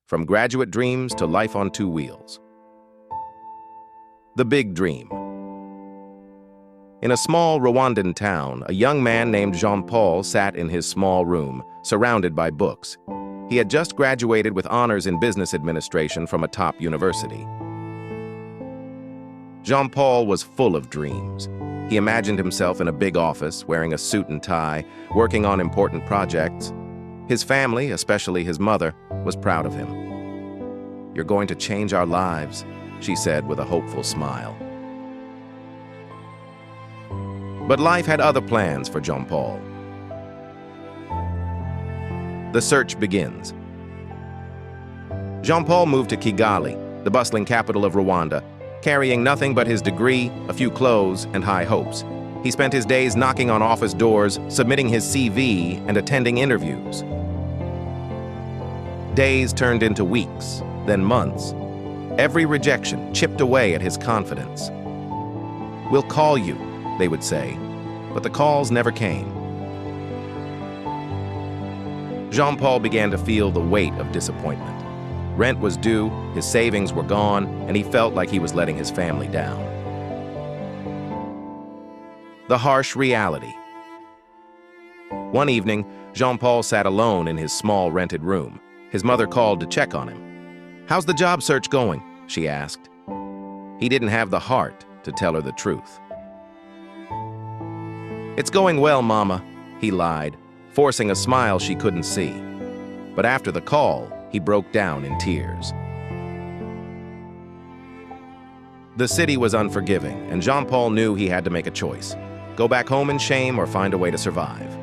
from graduate dreams to life on two wheels. The Big Dream. In a small Rwandan town, a young man named Jean-Paul sat in his small room, surrounded by books. He had just graduated with honors in business administration from a top university. Jean-Paul was full of dreams. He imagined himself in a big office, wearing a suit and tie, working on important projects. His family, especially his mother, was proud of him. "You're going to change our lives," she said with a hopeful smile. But life had other plans for Jean-Paul. The search begins. Jean-Paul moved to Kigali, the bustling capital of Rwanda, carrying nothing but his degree, a few clothes, and high hopes. He spent his days knocking on office doors, submitting his CV, and attending interviews. Days turned into weeks, then months. Every rejection chipped away at his confidence. "We'll call you," they would say, but the calls never came. Jean-Paul began to feel the weight of disappointment. Rent was due, his savings were gone, and he felt like he was letting his family down. The harsh reality. One evening, Jean-Paul sat alone in his small rented room. His mother called to check on him. "How's the job search going?" she asked. He didn't have the heart to tell her the truth. "It's going well, Mama," he lied, forcing a smile she couldn't see. But after the call, he broke down in tears. The city was unforgiving, and Jean-Paul knew he had to make a choice: go back home in shame or find a way to survive.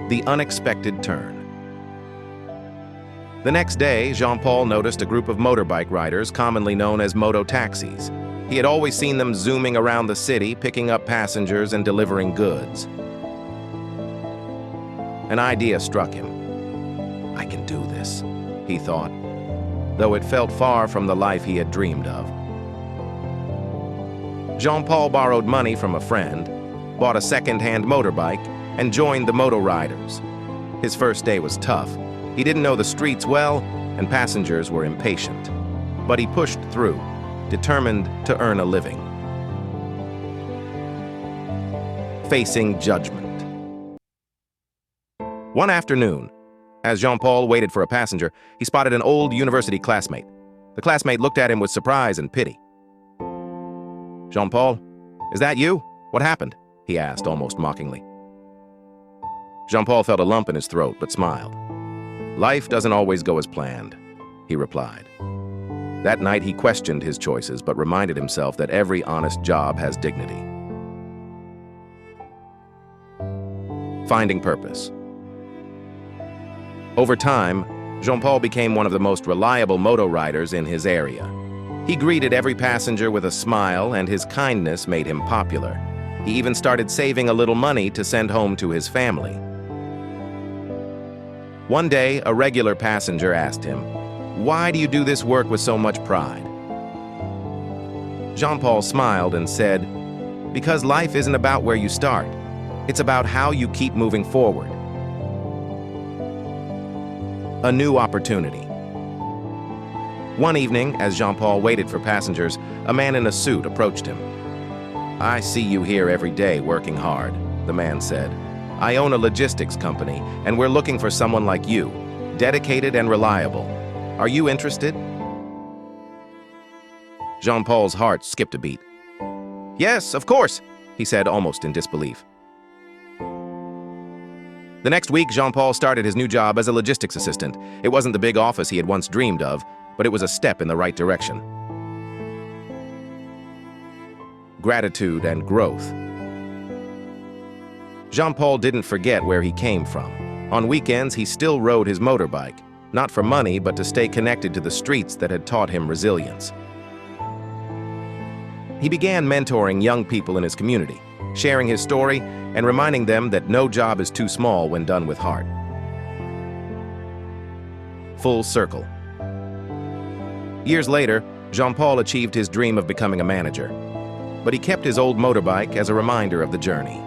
The unexpected turn. The next day, Jean-Paul noticed a group of motorbike riders commonly known as moto-taxis. He had always seen them zooming around the city, picking up passengers and delivering goods. An idea struck him. "I can do this," he thought, though it felt far from the life he had dreamed of. Jean-Paul borrowed money from a friend, bought a second-hand motorbike, and joined the Moto Riders. His first day was tough. He didn't know the streets well, and passengers were impatient. But he pushed through, determined to earn a living. Facing judgment. One afternoon, as Jean-Paul waited for a passenger, he spotted an old university classmate. The classmate looked at him with surprise and pity. "Jean-Paul, is that you? What happened?" he asked, almost mockingly. Jean-Paul felt a lump in his throat, but smiled. "Life doesn't always go as planned," he replied. That night he questioned his choices, but reminded himself that every honest job has dignity. Finding purpose. Over time, Jean-Paul became one of the most reliable moto riders in his area. He greeted every passenger with a smile, and his kindness made him popular. He even started saving a little money to send home to his family. One day, a regular passenger asked him, "Why do you do this work with so much pride?" Jean-Paul smiled and said, "Because life isn't about where you start. It's about how you keep moving forward." A new opportunity. One evening, as Jean-Paul waited for passengers, a man in a suit approached him. "I see you here every day working hard," the man said. "I own a logistics company, and we're looking for someone like you, dedicated and reliable. Are you interested?" Jean-Paul's heart skipped a beat. "Yes, of course," he said, almost in disbelief. The next week, Jean-Paul started his new job as a logistics assistant. It wasn't the big office he had once dreamed of, but it was a step in the right direction. Gratitude and growth. Jean-Paul didn't forget where he came from. On weekends, he still rode his motorbike, not for money, but to stay connected to the streets that had taught him resilience. He began mentoring young people in his community, sharing his story and reminding them that no job is too small when done with heart. Full circle. Years later, Jean-Paul achieved his dream of becoming a manager, but he kept his old motorbike as a reminder of the journey.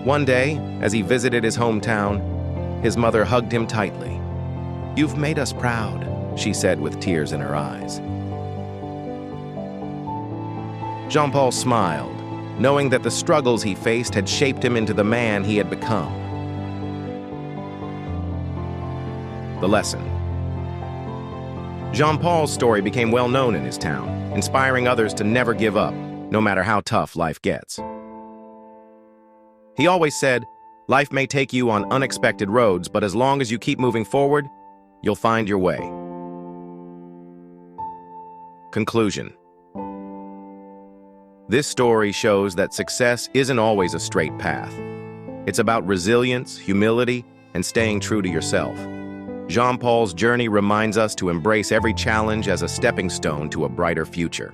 One day, as he visited his hometown, His mother hugged him tightly. "You've made us proud," she said with tears in her eyes. Jean-Paul smiled, knowing that the struggles he faced had shaped him into the man he had become. The lesson. Jean-Paul's story became well known in his town, inspiring others to never give up, no matter how tough life gets. He always said, "Life may take you on unexpected roads, but as long as you keep moving forward, you'll find your way." Conclusion. This story shows that success isn't always a straight path. It's about resilience, humility, and staying true to yourself. Jean-Paul's journey reminds us to embrace every challenge as a stepping stone to a brighter future.